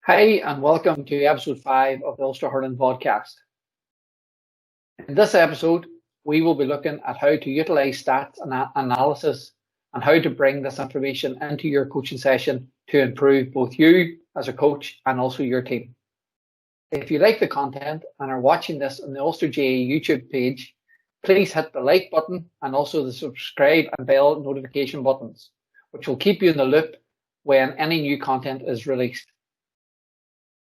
Hi, and welcome to episode 5 of the Ulster Hurling podcast. In this episode, we will be looking at how to utilise stats analysis and how to bring this information into your coaching session to improve both you as a coach and also your team. If you like the content and are watching this on the Ulster GAA YouTube page, please hit the like button and also the subscribe and bell notification buttons, which will keep you in the loop when any new content is released.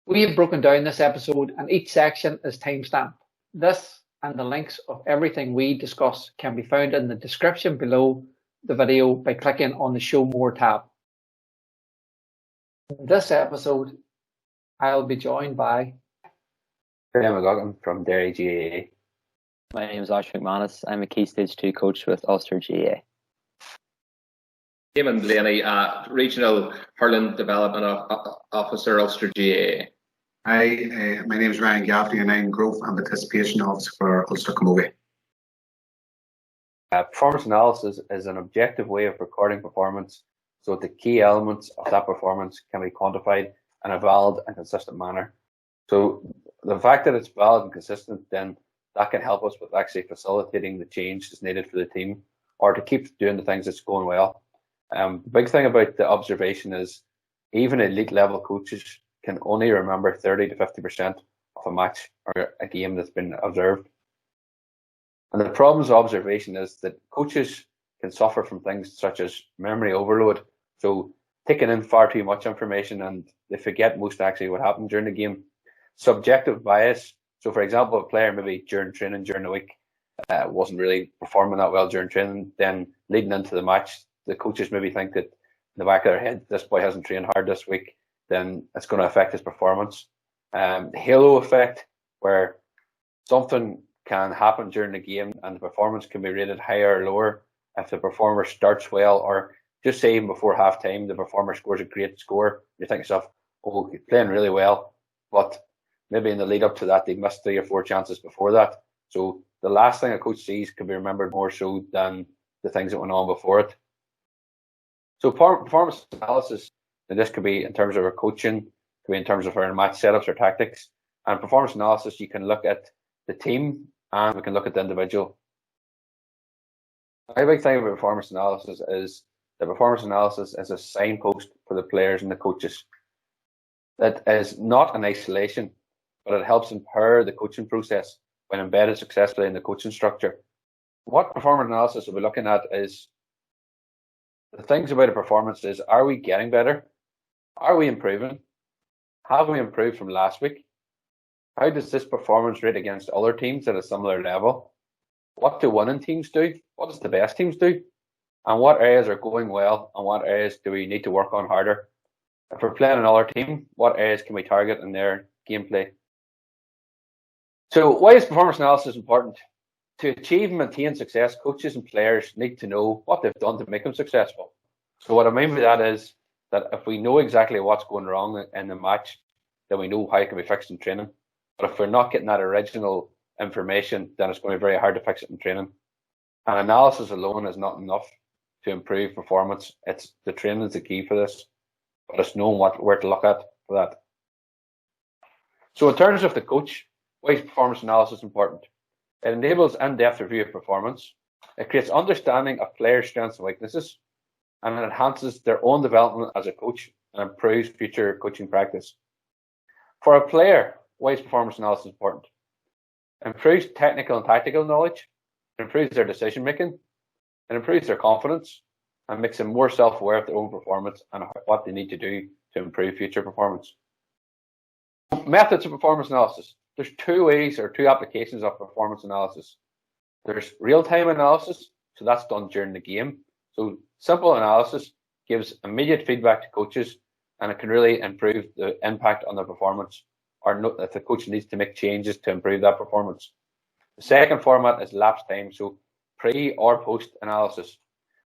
We have broken down this episode and each section is timestamped. This and the links of everything we discuss can be found in the description below the video by clicking on the Show More tab. In this episode, I'll be joined by Graham McGuckin from Derry GAA. My name is Ash McManus. I'm a Key Stage 2 coach with Ulster GAA. Eamon Blaney, Regional Hurling Development Officer, Ulster GAA. Hi, my name is Ryan Gaffney and I'm Growth and Participation Officer for Ulster Camogie. Performance analysis is an objective way of recording performance so that the key elements of that performance can be quantified in a valid and consistent manner. So the fact that it's valid and consistent, then that can help us with actually facilitating the change that's needed for the team or to keep doing the things that's going well. The big thing about the observation is even elite level coaches can only remember 30 to 50% of a match or a game that's been observed. And the problems of observation is that coaches can suffer from things such as memory overload. So taking in far too much information and they forget most actually what happened during the game. Subjective bias. So for example, a player maybe during training during the week wasn't really performing that well during training, then leading into the match, the coaches maybe think that in the back of their head, this boy hasn't trained hard this week, then it's going to affect his performance. The halo effect, where something can happen during the game and the performance can be rated higher or lower if the performer starts well, or just say even before half time, the performer scores a great score. You think to yourself, oh, he's playing really well, but maybe in the lead up to that, they missed 3 or 4 chances before that. So the last thing a coach sees can be remembered more so than the things that went on before it. So performance analysis, and this could be in terms of our coaching, could be in terms of our match setups or tactics. And performance analysis, you can look at the team and we can look at the individual. My big thing about performance analysis is that performance analysis is a signpost for the players and the coaches. That is not in isolation, but it helps empower the coaching process when embedded successfully in the coaching structure. What performance analysis we'll be looking at is the things about a performance is, are we getting better? Are we improving? Have we improved from last week? How does this performance rate against other teams at a similar level? What do winning teams do? What does the best teams do? And what areas are going well and what areas do we need to work on harder? If we're playing another team, what areas can we target in their gameplay? So why is performance analysis important? To achieve and maintain success, coaches and players need to know what they've done to make them successful. So what I mean by that is that if we know exactly what's going wrong in the match, then we know how it can be fixed in training. But if we're not getting that original information, then it's going to be very hard to fix it in training. And analysis alone is not enough to improve performance. It's the training is the key for this, but it's knowing where to look at for that. So in terms of the coach, why is performance analysis important? It enables in-depth review of performance. It creates understanding of players' strengths and weaknesses, and it enhances their own development as a coach and improves future coaching practice. For a player, why is performance analysis important? It improves technical and tactical knowledge, it improves their decision making, it improves their confidence, and makes them more self-aware of their own performance and what they need to do to improve future performance. Methods of performance analysis. There's 2 ways or 2 applications of performance analysis. There's real-time analysis, so that's done during the game. So simple analysis gives immediate feedback to coaches and it can really improve the impact on their performance or if the coach needs to make changes to improve that performance. The second format is lapse time, so pre or post analysis.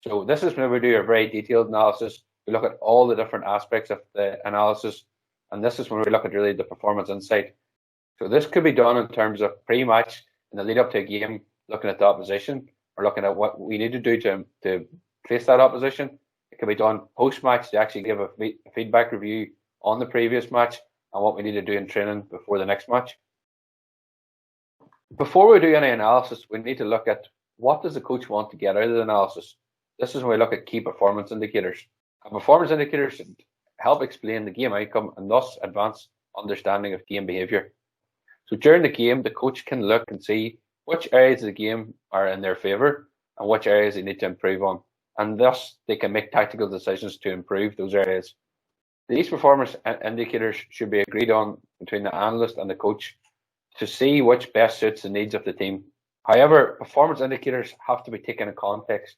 So this is when we do a very detailed analysis. We look at all the different aspects of the analysis, and this is when we look at really the performance insight. So this could be done in terms of pre-match in the lead up to a game, looking at the opposition or looking at what we need to do to face that opposition. It can be done post-match to actually give a feedback review on the previous match and what we need to do in training before the next match. Before we do any analysis, we need to look at what does the coach want to get out of the analysis. This is when we look at key performance indicators. And performance indicators should help explain the game outcome and thus advance understanding of game behaviour. So during the game, the coach can look and see which areas of the game are in their favour and which areas they need to improve on. And thus, they can make tactical decisions to improve those areas. These performance indicators should be agreed on between the analyst and the coach to see which best suits the needs of the team. However, performance indicators have to be taken in context.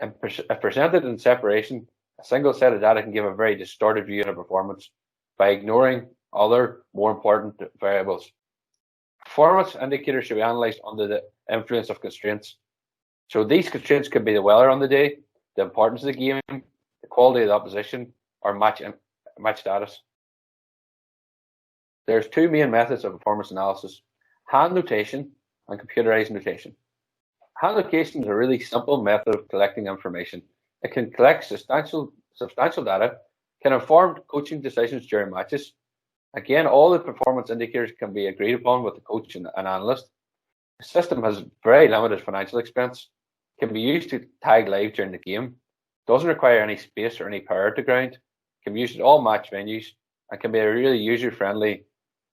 And if presented in separation, a single set of data can give a very distorted view of a performance by ignoring other more important variables. Performance indicators should be analysed under the influence of constraints. So these constraints could be the weather on the day, the importance of the game, the quality of the opposition, or match status. There's two main methods of performance analysis: hand notation and computerized notation. Hand notation is a really simple method of collecting information. It can collect substantial data, can inform coaching decisions during matches. Again, all the performance indicators can be agreed upon with the coach and analyst. The system has very limited financial expense, can be used to tag live during the game, doesn't require any space or any power to ground, can be used at all match venues, and can be a really user-friendly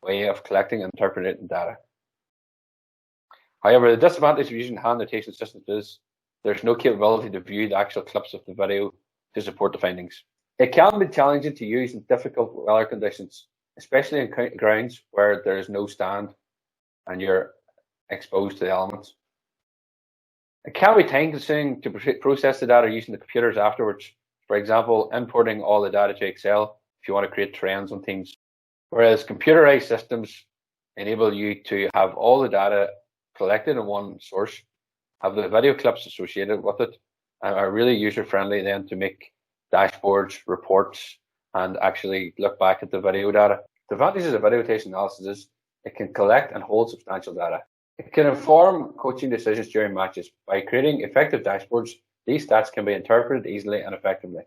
way of collecting and interpreting data. However, the disadvantage of using hand notation systems is there's no capability to view the actual clips of the video to support the findings. It can be challenging to use in difficult weather conditions, especially in grounds where there is no stand and you're exposed to the elements. It can be time consuming to process the data using the computers afterwards. For example, importing all the data to Excel if you want to create trends on teams. Whereas computerized systems enable you to have all the data collected in one source, have the video clips associated with it, and are really user-friendly then to make dashboards, reports, and actually look back at the video data. The advantages of video notation analysis is it can collect and hold substantial data. It can inform coaching decisions during matches. By creating effective dashboards, these stats can be interpreted easily and effectively.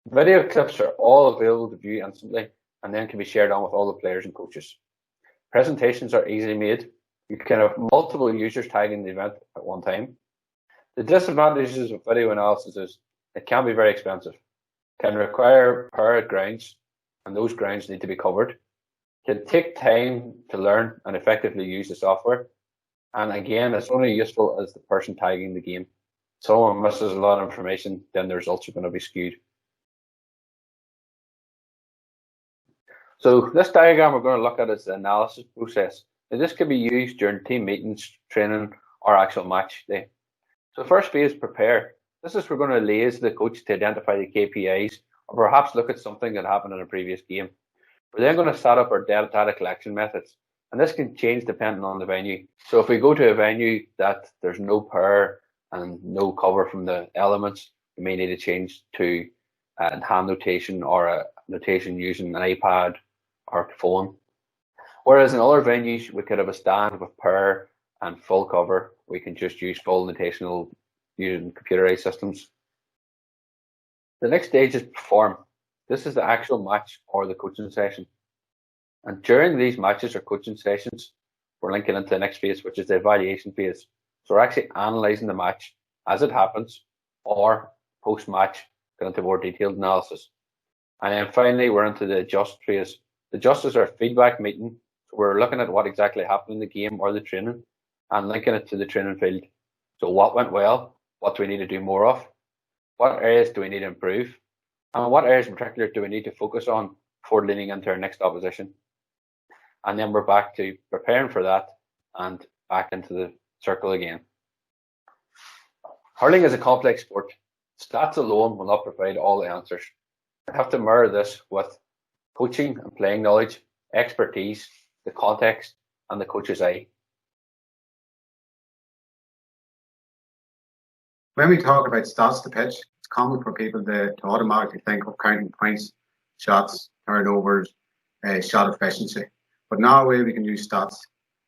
Video clips are all available to view instantly and then can be shared on with all the players and coaches. Presentations are easily made. You can have multiple users tagging the event at one time. The disadvantages of video analysis is it can be very expensive, can require power at grounds, and those grounds need to be covered, can take time to learn and effectively use the software, and again, it's only useful as the person tagging the game. Someone misses a lot of information, then the results are going to be skewed. So this diagram we're going to look at is the analysis process. Now, this can be used during team meetings, training, or actual match day. So the first phase, prepare. This is we're going to liaise the coach to identify the KPIs, or perhaps look at something that happened in a previous game. We're then going to set up our data collection methods, and this can change depending on the venue. So if we go to a venue that there's no power and no cover from the elements, we may need to change to hand notation or a notation using an iPad or phone. Whereas in other venues, we could have a stand with power and full cover. We can just use full notational using computerized systems. The next stage is perform. This is the actual match or the coaching session. And during these matches or coaching sessions, we're linking into the next phase, which is the evaluation phase. So we're actually analysing the match as it happens, or post-match, going into more detailed analysis. And then finally, we're into the adjust phase. The adjust is our feedback meeting. So we're looking at what exactly happened in the game or the training and linking it to the training field. So what went well? What do we need to do more of? What areas do we need to improve? And what areas in particular do we need to focus on before leaning into our next opposition? And then we're back to preparing for that and back into the circle again. Hurling is a complex sport. Stats alone will not provide all the answers. I have to mirror this with coaching and playing knowledge, expertise, the context, and the coach's eye. When we talk about stats to pitch, it's common for people to automatically think of counting points, shots, turnovers, shot efficiency. But now a way we can use stats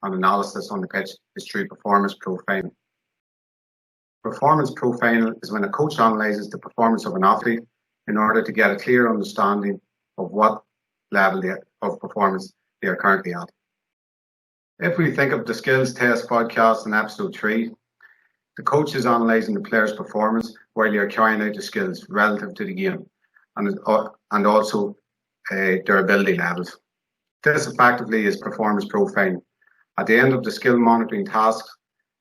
and analysis on the pitch is through performance profiling. Performance profiling is when a coach analyses the performance of an athlete in order to get a clear understanding of what level of performance they are currently at. If we think of the skills test podcast in episode 3, the coach is analysing the player's performance while they are carrying out the skills relative to the game and also their ability levels. This effectively is performance profiling. At the end of the skill monitoring task,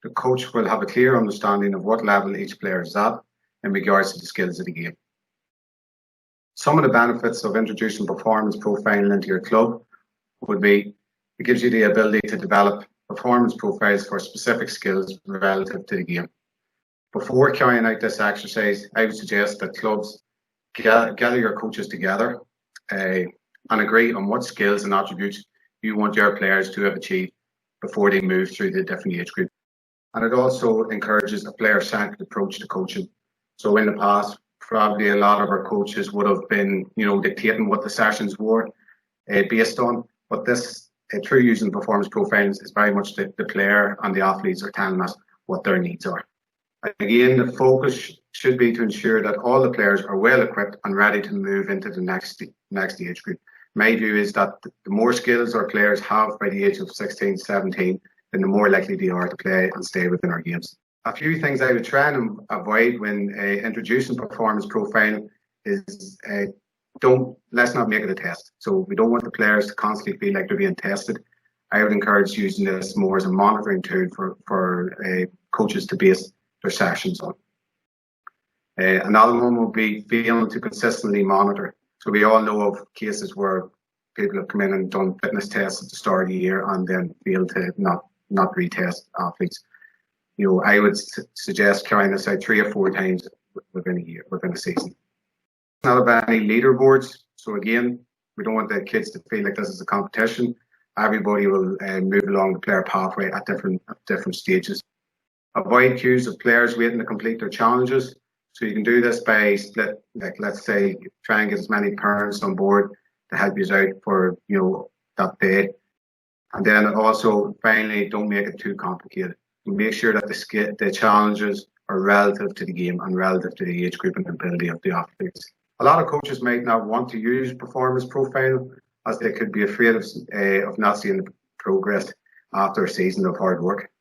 the coach will have a clear understanding of what level each player is at in regards to the skills of the game. Some of the benefits of introducing performance profiling into your club would be it gives you the ability to develop performance profiles for specific skills relative to the game. Before carrying out this exercise, I would suggest that clubs gather your coaches together and agree on what skills and attributes you want your players to have achieved before they move through the different age groups. And it also encourages a player-centered approach to coaching. So in the past, probably a lot of our coaches would have been, dictating what the sessions were based on. But this, through using performance profiles, is very much the player and the athletes are telling us what their needs are. Again, the focus should be to ensure that all the players are well equipped and ready to move into the next age group. My view is that the more skills our players have by the age of 16, 17, then the more likely they are to play and stay within our games. A few things I would try and avoid when introducing performance profiling is let's not make it a test. So we don't want the players to constantly feel like they're being tested. I would encourage using this more as a monitoring tool for coaches to base their sessions on. Another one would be failing to consistently monitor. So we all know of cases where people have come in and done fitness tests at the start of the year and then failed to not retest athletes. I would suggest carrying this out 3 or 4 times within a year, within a season. Not about any leaderboards. So again, we don't want the kids to feel like this is a competition. Everybody will move along the player pathway at different stages. Avoid queues of players waiting to complete their challenges. So you can do this by split, let's say, try and get as many parents on board to help you out for that day. And then also, finally, don't make it too complicated. Make sure that the challenges are relative to the game and relative to the age group and ability of the athletes. A lot of coaches might not want to use performance profile as they could be afraid of not seeing the progress after a season of hard work.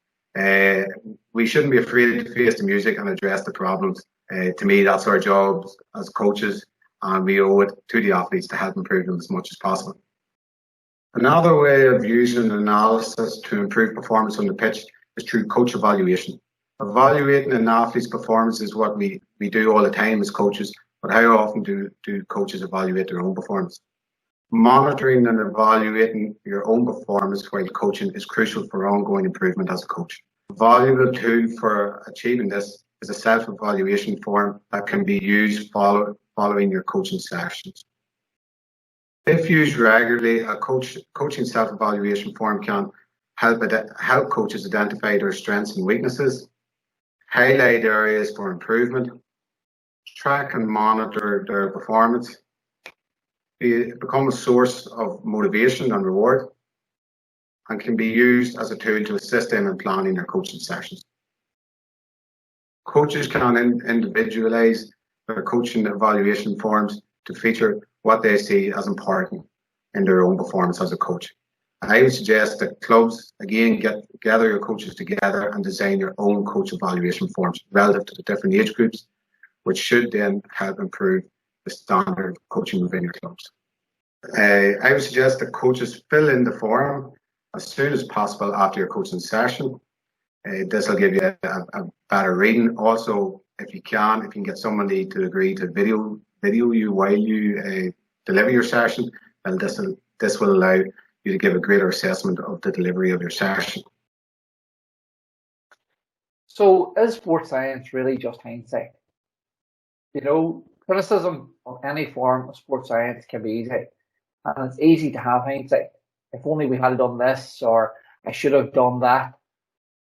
We shouldn't be afraid to face the music and address the problems. To me, that's our job as coaches, and we owe it to the athletes to help improve them as much as possible. Another way of using analysis to improve performance on the pitch is through coach evaluation. Evaluating an athlete's performance is what we do all the time as coaches, but how often do coaches evaluate their own performance? Monitoring and evaluating your own performance while coaching is crucial for ongoing improvement as a coach. A valuable tool for achieving this is a self-evaluation form that can be used following your coaching sessions. If used regularly, a coaching self-evaluation form can help coaches identify their strengths and weaknesses, highlight areas for improvement, track and monitor their performance, become a source of motivation and reward, and can be used as a tool to assist them in planning their coaching sessions. Coaches can individualize their coaching evaluation forms to feature what they see as important in their own performance as a coach. And I would suggest that clubs, again, gather your coaches together and design your own coach evaluation forms relative to the different age groups, which should then help improve the standard of coaching within your clubs. I would suggest that coaches fill in the form as soon as possible after your coaching session. This will give you a better reading. Also, if you can get somebody to agree to video you while you deliver your session, well, this will allow you to give a greater assessment of the delivery of your session. So is sports science really just hindsight? Criticism of any form of sports science can be easy, and it's easy to have hindsight. If only we had done this, or I should have done that.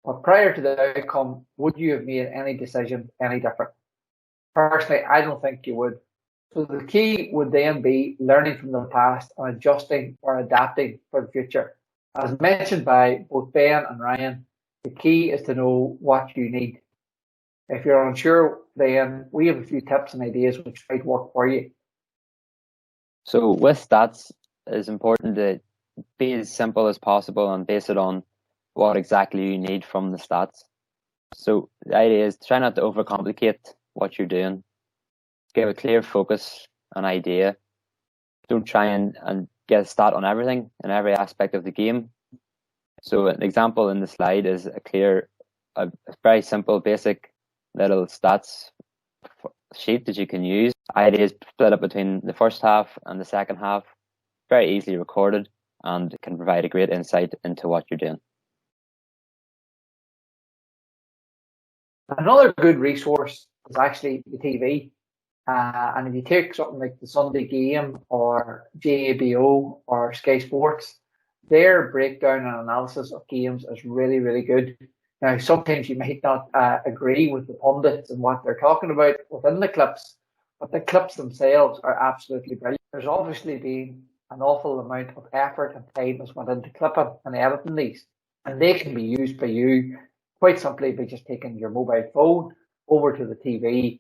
But prior to the outcome, would you have made any decision any different? Personally, I don't think you would. So the key would then be learning from the past and adjusting or adapting for the future. As mentioned by both Ben and Ryan, the key is to know what you need. If you're unsure, then we have a few tips and ideas which might work for you. So with stats, is important to be as simple as possible and base it on what exactly you need from the stats. So the idea is try not to overcomplicate what you're doing. Give a clear focus and idea. Don't try and get a stat on everything in every aspect of the game. So an example in the slide is a very simple, basic little stats sheet that you can use. Idea is split up between the first half and the second half. Very easily recorded and can provide a great insight into what you're doing. Another good resource is actually the TV. And if you take something like the Sunday Game or JABO or Sky Sports, their breakdown and analysis of games is really, really good. Now, sometimes you might not agree with the pundits and what they're talking about within the clips, but the clips themselves are absolutely brilliant. There's obviously been an awful amount of effort and time has went into clipping and editing these, and they can be used by you quite simply by just taking your mobile phone over to the TV,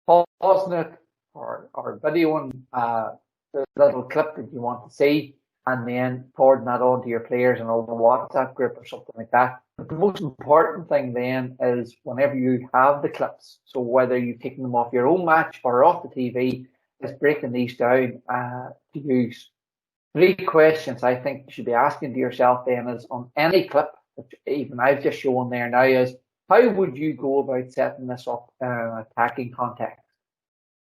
pausing it or videoing the little clip that you want to see, and then forwarding that on to your players in a WhatsApp group or something like that. But the most important thing then is whenever you have the clips, so whether you've taken them off your own match or off the TV, is breaking these down to use. 3 questions I think you should be asking to yourself then is on any clip, which even I've just shown there now, is how would you go about setting this up in an attacking context?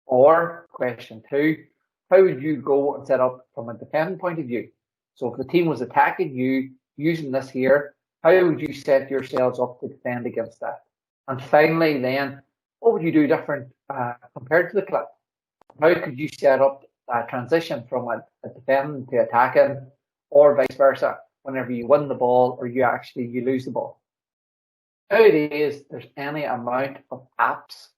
Or question 2, how would you go and set up from a defending point of view? So if the team was attacking you using this here, how would you set yourselves up to defend against that? And finally then, what would you do different compared to the clip? How could you set up a transition from a defending to attacking, or vice versa, whenever you win the ball or you lose the ball? Nowadays, there's any amount of apps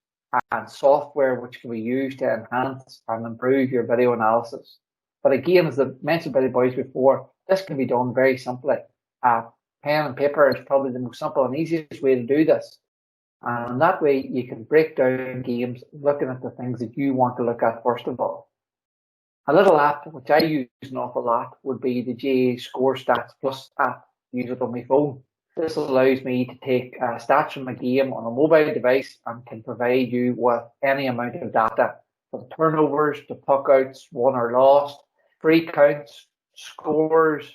and software which can be used to enhance and improve your video analysis. But again, as I mentioned by the boys before, this can be done very simply. Pen and paper is probably the most simple and easiest way to do this. And that way you can break down games looking at the things that you want to look at first of all. A little app which I use an awful lot would be the GA Score Stats Plus app. Use it on my phone. This allows me to take stats from a game on a mobile device and can provide you with any amount of data, from turnovers to puck outs, won or lost, free counts, scores,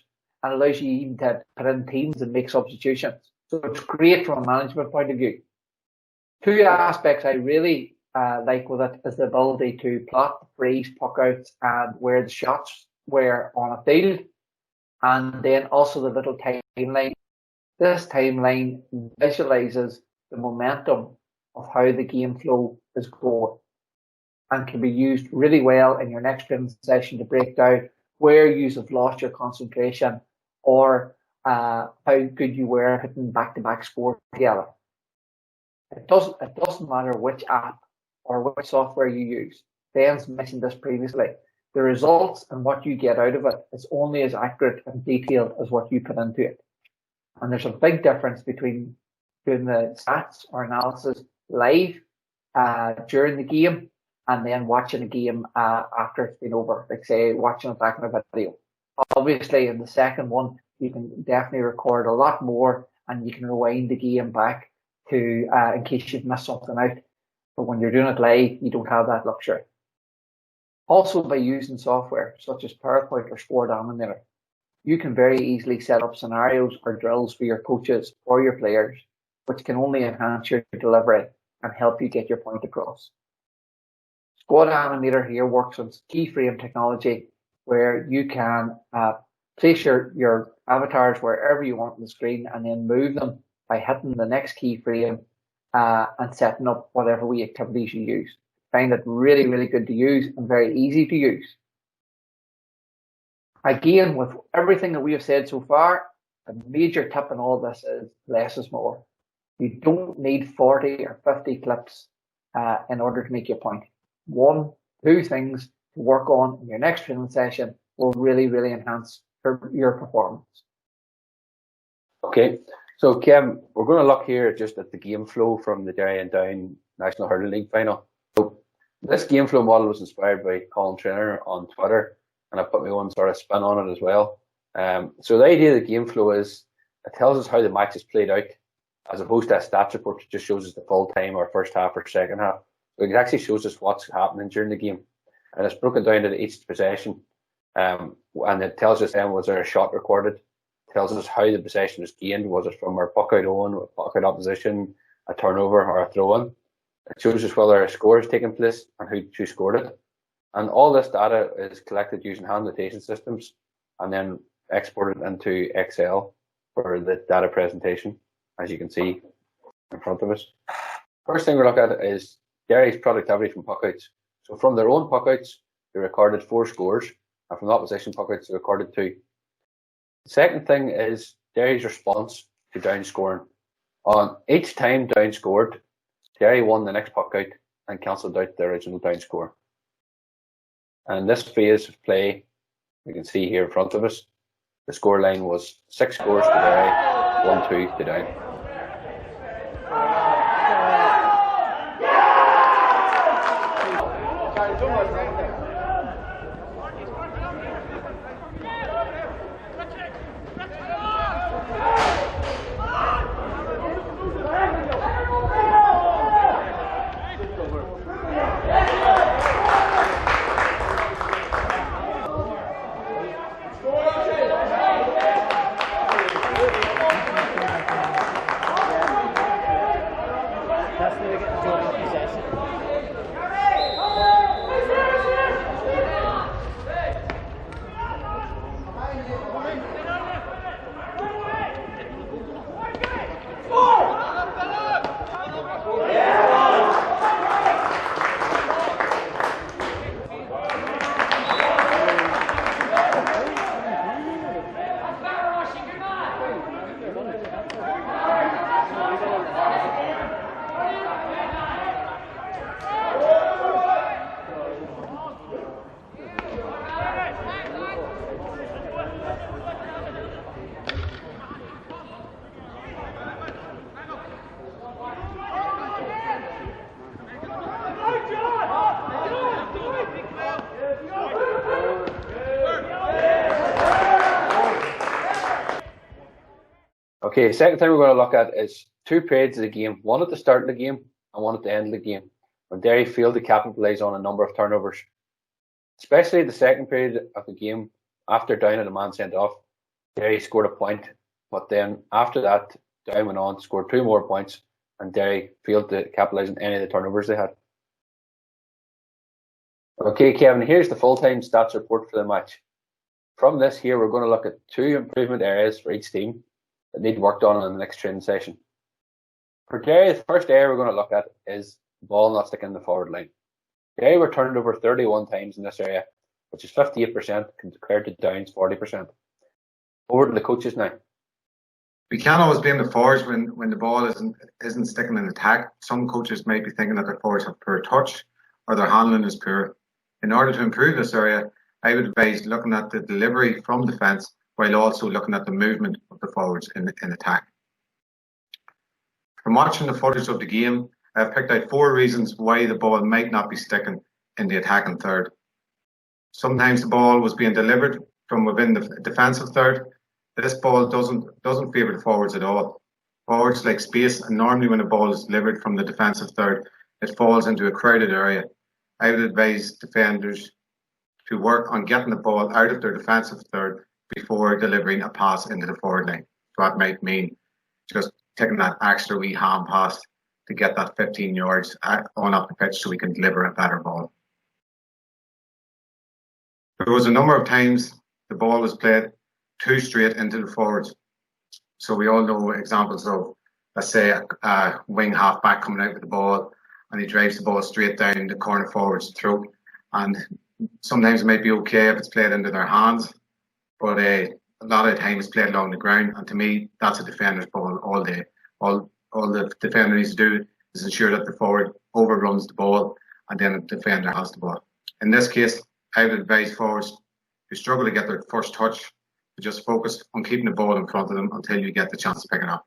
and allows you even to put in teams and make substitutions. So it's great from a management point of view. 2 aspects I really like with it is the ability to plot, freeze, puck outs, and where the shots were on a field, and then also the little timeline. This timeline visualizes the momentum of how the game flow is going and can be used really well in your next training session to break down where you have lost your concentration or how good you were hitting back-to-back scores together. It doesn't matter which app or which software you use. Dan's mentioned this previously. The results and what you get out of it is only as accurate and detailed as what you put into it. And there's a big difference between doing the stats or analysis live during the game and then watching a game after it's been over, like say watching it back in a video. Obviously, in the second one, you can definitely record a lot more and you can rewind the game back to in case you've missed something out. But when you're doing it live, you don't have that luxury. Also, by using software such as PowerPoint or Score Dominator, you can very easily set up scenarios or drills for your coaches or your players, which can only enhance your delivery and help you get your point across. Squad Animator here works on keyframe technology where you can place your avatars wherever you want on the screen and then move them by hitting the next keyframe and setting up whatever wee activities you use. Find it really, really good to use and very easy to use. Again, with everything that we have said so far, a major tip in all this is less is more. You don't need 40 or 50 clips in order to make your point. 1, 2 things to work on in your next training session will really, really enhance your performance. Okay, so Kim, we're going to look here just at the game flow from the Derry and Down National Hurling League final. So this game flow model was inspired by Colin Trainer on Twitter, and I put my own sort of spin on it as well. So the idea of the game flow is it tells us how the match is played out, as opposed to a stats report that just shows us the full time or first half or second half. So it actually shows us what's happening during the game, and it's broken down into each possession. And it tells us then, was there a shot recorded? It tells us how the possession was gained. Was it from our puck out own, puck out opposition, a turnover, or a throw in? It shows us whether a score has taken place and who scored it. And all this data is collected using hand notation systems and then exported into Excel for the data presentation, as you can see in front of us. First thing we look at is Derry's productivity from puckouts. So from their own puckouts, they recorded 4 scores, and from the opposition puckouts, they recorded 2. The second thing is Derry's response to down scoring. On each time down scored, Derry won the next puckout and cancelled out the original down score. And this phase of play, you can see here in front of us, the score line was 6 scores to Derry, 1-2 to down. Okay, second thing we're going to look at is 2 periods of the game, one at the start of the game and one at the end of the game, when Derry failed to capitalise on a number of turnovers. Especially the second period of the game, after Down had a man sent off, Derry scored a point, but then after that, Down went on, scored 2 more points, and Derry failed to capitalise on any of the turnovers they had. Okay, Kevin, here's the full-time stats report for the match. From this here, we're going to look at 2 improvement areas for each team that need worked on in the next training session. For Derry, the first area we're going to look at is the ball not sticking in the forward line. Derry were turned over 31 times in this area, which is 58% compared to Down's 40%. Over to the coaches now. We can't always blame the forwards when the ball isn't sticking in attack. Some coaches might be thinking that their forwards have poor touch or their handling is poor. In order to improve this area, I would advise looking at the delivery from defence while also looking at the movement of the forwards in attack. From watching the footage of the game, I've picked out 4 reasons why the ball might not be sticking in the attacking third. Sometimes the ball was being delivered from within the defensive third. This ball doesn't favour the forwards at all. Forwards like space, and normally when a ball is delivered from the defensive third, it falls into a crowded area. I would advise defenders to work on getting the ball out of their defensive third before delivering a pass into the forward line. So that might mean just taking that extra wee hand pass to get that 15 yards on up the pitch so we can deliver a better ball. There was a number of times the ball was played too straight into the forwards. So we all know examples of, let's say, a wing half back coming out with the ball and he drives the ball straight down the corner forward's throat. And sometimes it might be okay if it's played into their hands, but a lot of the time it's played along the ground. And to me, that's a defender's ball all day. All the defender needs to do is ensure that the forward overruns the ball and then the defender has the ball. In this case, I would advise forwards who struggle to get their first touch to just focus on keeping the ball in front of them until you get the chance to pick it up.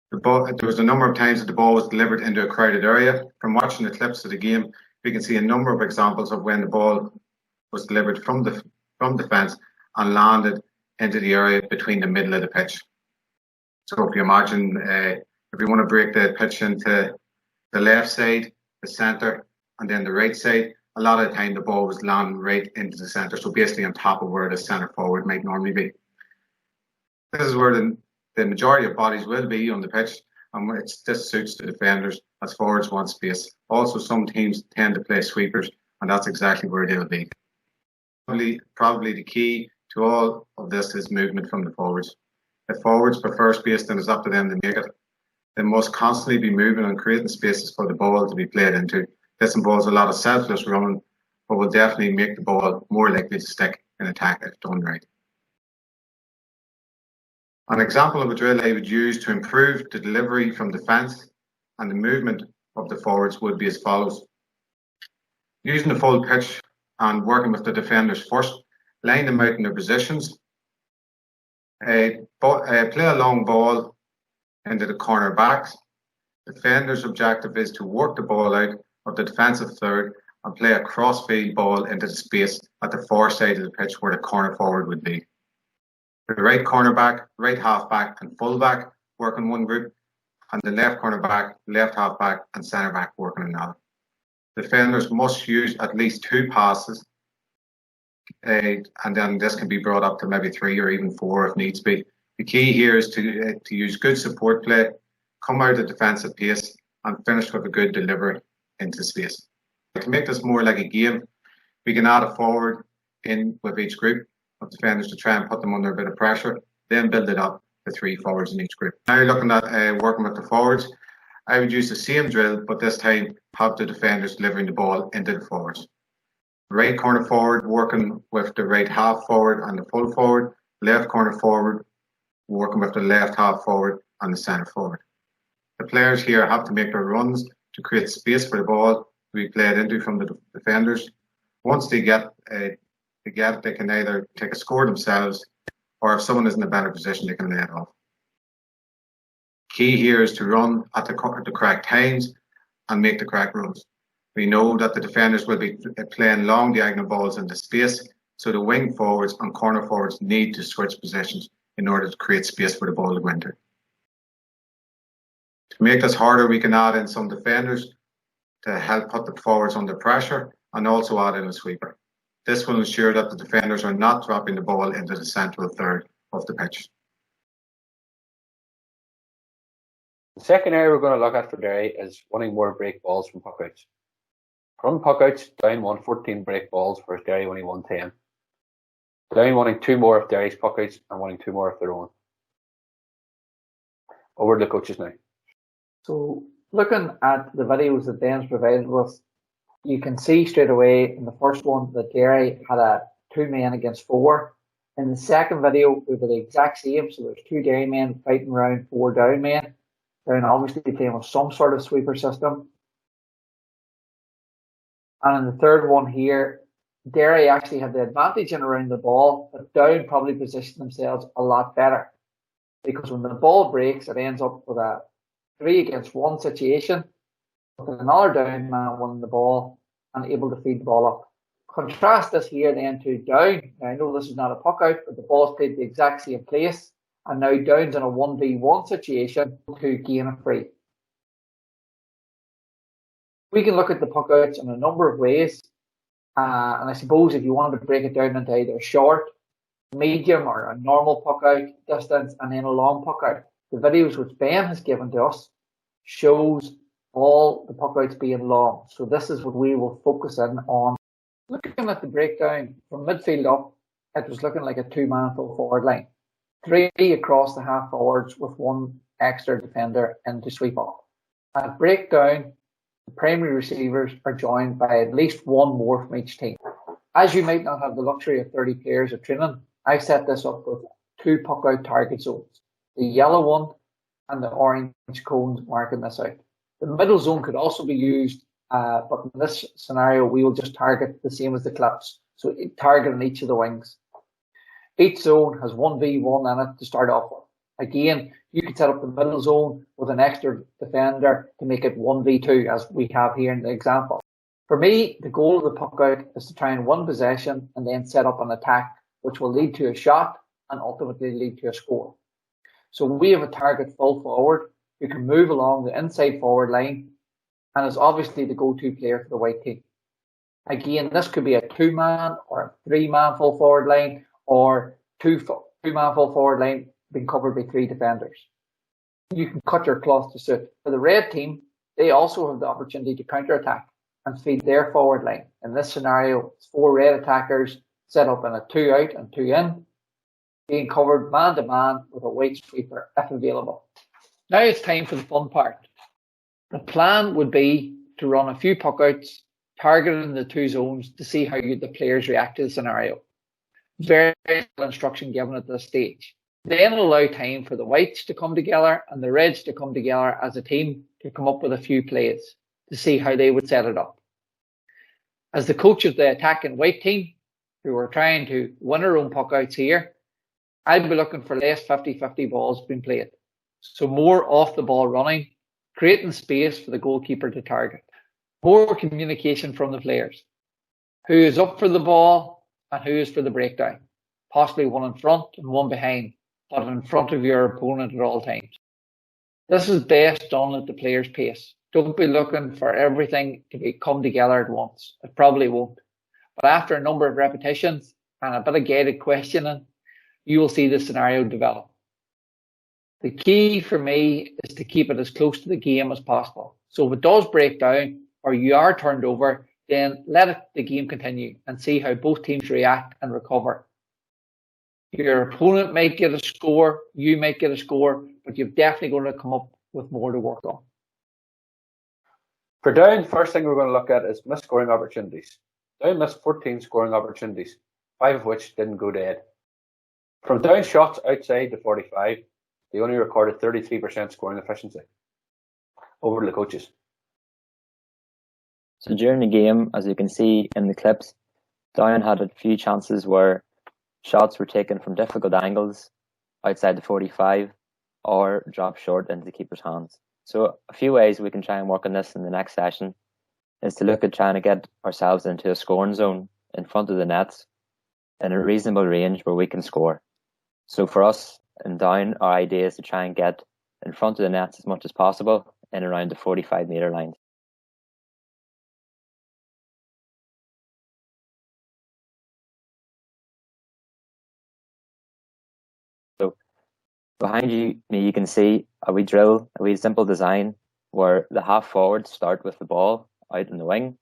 There was a number of times that the ball was delivered into a crowded area. From watching the clips of the game, we can see a number of examples of when the ball was delivered from defence and landed into the area between the middle of the pitch. So if you imagine, if you want to break the pitch into the left side, the centre, and then the right side, a lot of the time the ball was landing right into the centre, so basically on top of where the centre forward might normally be. This is where the majority of bodies will be on the pitch, and this suits the defenders as forwards want space. Also, some teams tend to play sweepers, and that's exactly where they'll be. Probably the key to all of this is movement from the forwards. If forwards prefer space, then it's up to them to make it. They must constantly be moving and creating spaces for the ball to be played into. This involves a lot of selfless running, but will definitely make the ball more likely to stick in attack if done right. An example of a drill I would use to improve the delivery from defence and the movement of the forwards would be as follows. Using the full pitch and working with the defenders first, line them out in their positions, play a long ball into the corner backs. Defender's objective is to work the ball out of the defensive third and play a cross-field ball into the space at the far side of the pitch where the corner forward would be. The right cornerback, right halfback and fullback work in one group, and the left cornerback, left halfback and centre back work in another. Defenders must use at least 2 passes, and then this can be brought up to maybe 3 or even 4 if needs be. The key here is to use good support play, come out at defensive pace and finish with a good delivery into space. To make this more like a game, we can add a forward in with each group of defenders to try and put them under a bit of pressure, then build it up to 3 forwards in each group. Now looking at working with the forwards, I would use the same drill, but this time have the defenders delivering the ball into the forwards. Right corner forward working with the right half forward and the full forward, left corner forward working with the left half forward and the centre forward. The players here have to make their runs to create space for the ball to be played into from the defenders. Once they get it, they can either take a score themselves, or if someone is in a better position, they can lay it off. Key here is to run at the correct times and make the correct runs. We know that the defenders will be playing long diagonal balls into space, so the wing forwards and corner forwards need to switch positions in order to create space for the ball to go into. To make this harder, we can add in some defenders to help put the forwards under pressure and also add in a sweeper. This will ensure that the defenders are not dropping the ball into the central third of the pitch. The second area we're going to look at for Derry is winning more break balls from puck outs. From puck outs, Down won 14 break balls, whereas Derry only won 10. Down winning 2 more of Derry's puck outs and winning 2 more of their own. Over to the coaches now. So looking at the videos that Dan's provided us, you can see straight away in the first one that Derry had a 2 men against 4. In the second video, we were the exact same. So there's 2 Derry men fighting around 4 Down men. Down obviously playing with some sort of sweeper system. And in the third one here, Derry actually had the advantage in around the ball, but Down probably positioned themselves a lot better. Because when the ball breaks, it ends up with a 3 against 1 situation, with another Down man winning the ball and able to feed the ball up. Contrast this here then to Down. Now I know this is not a puck out, but the ball's played the exact same place, and now Down's in a 1v1 situation to gain a free. We can look at the puck outs in a number of ways, and I suppose if you wanted to break it down into either short, medium, or a normal puck out distance, and then a long puck out, the videos which Ben has given to us shows all the puck outs being long. So this is what we will focus in on. Looking at the breakdown from midfield up, it was looking like a 2-man full forward line. 3 across the half forwards with 1 extra defender in to sweep up. At breakdown, the primary receivers are joined by at least 1 more from each team. As you might not have the luxury of 30 players of training, I've set this up with 2 puck out target zones. The yellow one and the orange cones marking this out. The middle zone could also be used, but in this scenario, we will just target the same as the clips. So targeting each of the wings. Each zone has 1v1 in it to start off with. Again, you could set up the middle zone with an extra defender to make it 1v2, as we have here in the example. For me, the goal of the puck out is to try and win possession and then set up an attack which will lead to a shot and ultimately lead to a score. So we have a target full forward who can move along the inside forward line and is obviously the go-to player for the white team. Again, this could be a 2-man or a 3-man full forward line or two-man full forward line being covered by 3 defenders. You can cut your cloth to suit. For the red team, they also have the opportunity to counter-attack and feed their forward line. In this scenario, it's 4 red attackers set up in a 2 out and 2 in, being covered man-to-man with a white sweeper if available. Now it's time for the fun part. The plan would be to run a few puck outs targeting the 2 zones to see how the players react to the scenario. Very little instruction given at this stage. Then allow time for the whites to come together and the reds to come together as a team to come up with a few plays to see how they would set it up. As the coach of the attacking white team, who are trying to win our own puck outs here, I'd be looking for less 50-50 balls being played. So more off the ball running, creating space for the goalkeeper to target. More communication from the players. Who is up for the ball and who is for the breakdown. Possibly one in front and one behind, but in front of your opponent at all times. This is best done at the player's pace. Don't be looking for everything to come together at once. It probably won't. But after a number of repetitions and a bit of guided questioning, you will see the scenario develop. The key for me is to keep it as close to the game as possible. So if it does break down or you are turned over, then let the game continue and see how both teams react and recover. Your opponent might get a score, you might get a score, but you're definitely going to come up with more to work on. For Down, first thing we're going to look at is missed scoring opportunities. Down missed 14 scoring opportunities, 5 of which didn't go dead. From Down shots outside the 45, they only recorded 33% scoring efficiency. Over to the coaches. So during the game, as you can see in the clips, Down had a few chances where shots were taken from difficult angles outside the 45 or dropped short into the keeper's hands. So a few ways we can try and work on this in the next session is to look at trying to get ourselves into a scoring zone in front of the nets in a reasonable range where we can score. So for us in Down, our idea is to try and get in front of the nets as much as possible in around the 45-metre line. So behind me you can see a wee simple design where the half forwards start with the ball out in the wing,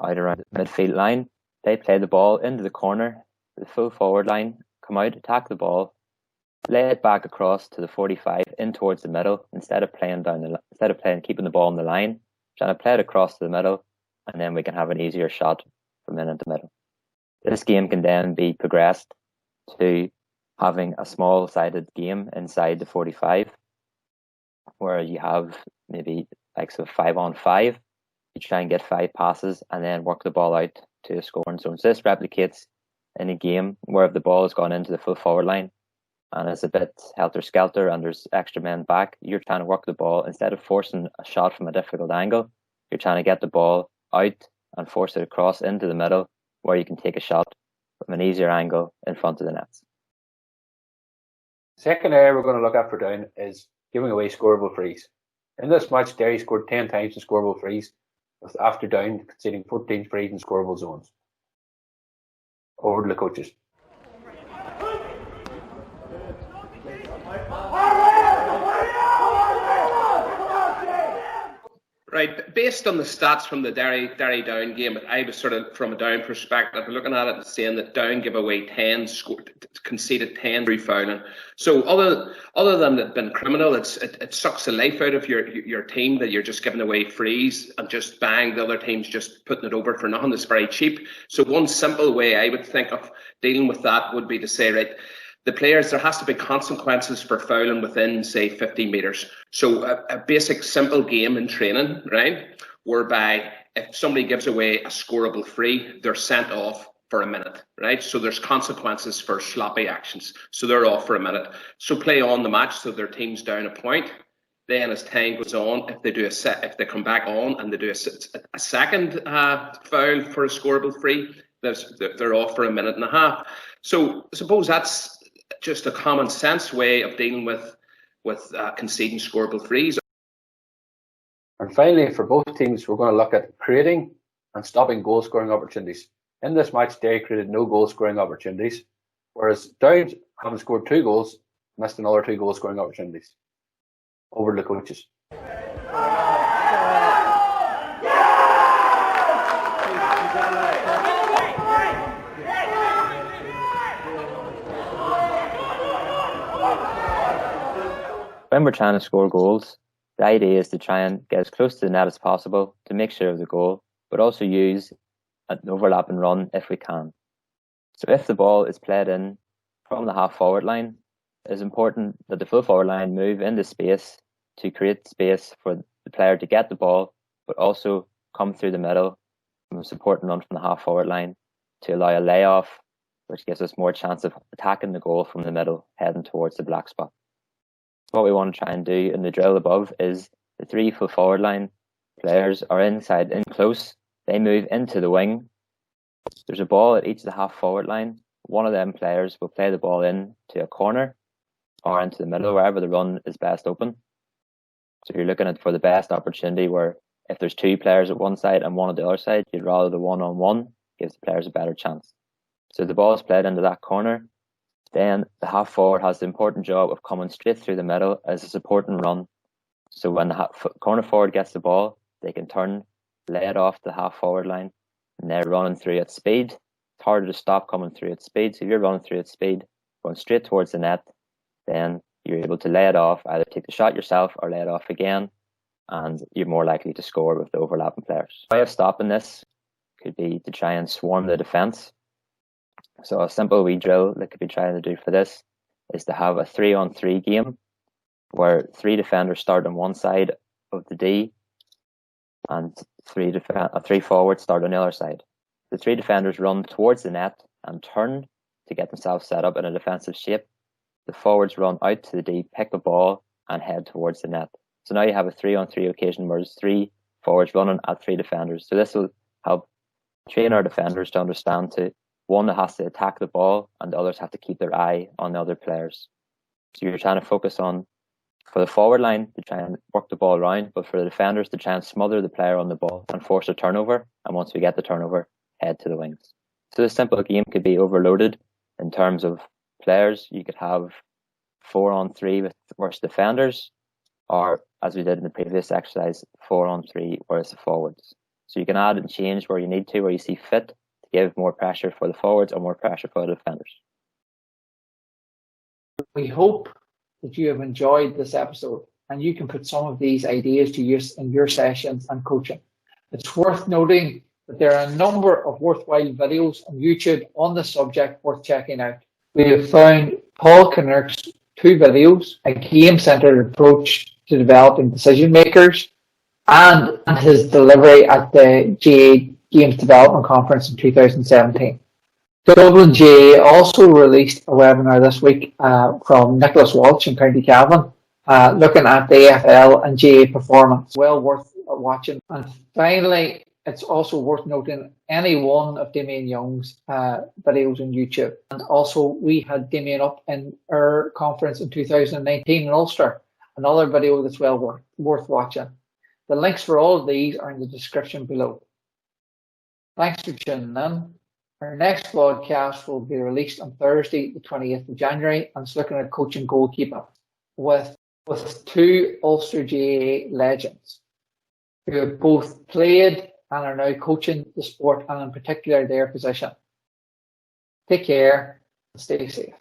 out around the midfield line. They play the ball into the corner, the full forward line, come out, attack the ball, lay it back across to the 45 in towards the middle instead of keeping the ball on the line, trying to play it across to the middle, and then we can have an easier shot from in the middle. This game can then be progressed to having a small-sided game inside the 45, where you have maybe like 5-on-5. You try and get 5 passes and then work the ball out to a scoring zone. So this replicates in a game where if the ball has gone into the full forward line and it's a bit helter-skelter and there's extra men back, you're trying to work the ball. Instead of forcing a shot from a difficult angle, you're trying to get the ball out and force it across into the middle where you can take a shot from an easier angle in front of the nets. Second area we're going to look at for Down is giving away scoreable frees. In this match, Derry scored 10 times in scoreable frees, with after Down conceding 14 frees in scoreable zones. Over to the coaches. Right, based on the stats from the Derry Down game, I was sort of from a Down perspective looking at it and saying that Down gave away 10, conceded 10 through fouling. So other than it being criminal, it sucks the life out of your team that you're just giving away frees and just bang, the other team's just putting it over for nothing. It's very cheap. So one simple way I would think of dealing with that would be to say, right, the players, there has to be consequences for fouling within, say, 50 metres. So a basic simple game in training, right, whereby if somebody gives away a scoreable free, they're sent off for a minute, right? So there's consequences for sloppy actions. So they're off for a minute. So play on the match so their team's down a point. then as time goes on, if they come back on and they do a second foul for a scoreable free, they're off for a minute and a half. So I suppose that's just a common sense way of dealing with conceding scoreable frees. And finally, for both teams, we're going to look at creating and stopping goal scoring opportunities. In this match, Derry created no goal scoring opportunities, whereas Down, having scored 2 goals, missed another 2 goal scoring opportunities. Over to the coaches. When we're trying to score goals, the idea is to try and get as close to the net as possible to make sure of the goal, but also use an overlap and run if we can. So if the ball is played in from the half forward line, it is important that the full forward line move into space to create space for the player to get the ball, but also come through the middle from a supporting run from the half forward line to allow a layoff, which gives us more chance of attacking the goal from the middle, heading towards the black spot. What we want to try and do in the drill above is the 3 full forward line players are in close. They move into the wing. There's a ball at each of the half forward line. One of them players will play the ball in to a corner or into the middle, wherever the run is best open. So you're looking for the best opportunity where if there's 2 players at one side and 1 at the other side, you'd rather the 1-on-1 gives the players a better chance. So the ball is played into that corner. Then the half forward has the important job of coming straight through the middle as a supporting run. So when the corner forward gets the ball, they can turn, lay it off the half forward line, and they're running through at speed. It's harder to stop coming through at speed. So if you're running through at speed, going straight towards the net, then you're able to lay it off, either take the shot yourself or lay it off again, and you're more likely to score with the overlapping players. The way of stopping this could be to try and swarm the defence. So a simple wee drill that could be trying to do for this is to have a 3-on-3 game where 3 defenders start on one side of the D and 3 forwards start on the other side. The 3 defenders run towards the net and turn to get themselves set up in a defensive shape. The forwards run out to the D, pick the ball and head towards the net. So now you have a 3-on-3 occasion where there's 3 forwards running at 3 defenders. So this will help train our defenders to understand to one that has to attack the ball and the others have to keep their eye on the other players. So you're trying to focus on, for the forward line, to try and work the ball around, but for the defenders to try and smother the player on the ball and force a turnover. And once we get the turnover, head to the wings. So this simple game could be overloaded in terms of players. You could have 4-on-3 with worse defenders, or as we did in the previous exercise, 4-on-3 whereas the forwards. So you can add and change where you need to, where you see fit, give more pressure for the forwards or more pressure for the defenders. We hope that you have enjoyed this episode and you can put some of these ideas to use in your sessions and coaching. It's worth noting that there are a number of worthwhile videos on YouTube on the subject worth checking out. We have found Paul Kinnerk's 2 videos, a game-centered approach to developing decision makers, and his delivery at the GA Games Development Conference in 2017. Dublin GA also released a webinar this week from Nicholas Walsh in County Cavan, looking at the AFL and GA performance. Well worth watching. And finally, it's also worth noting any one of Damien Young's videos on YouTube. And also, we had Damien up in our conference in 2019 in Ulster, another video that's well worth watching. The links for all of these are in the description below. Thanks for tuning in. Our next broadcast will be released on Thursday, the 20th of January, and it's looking at coaching goalkeeper with 2 Ulster GAA legends who have both played and are now coaching the sport, and in particular their position. Take care and stay safe.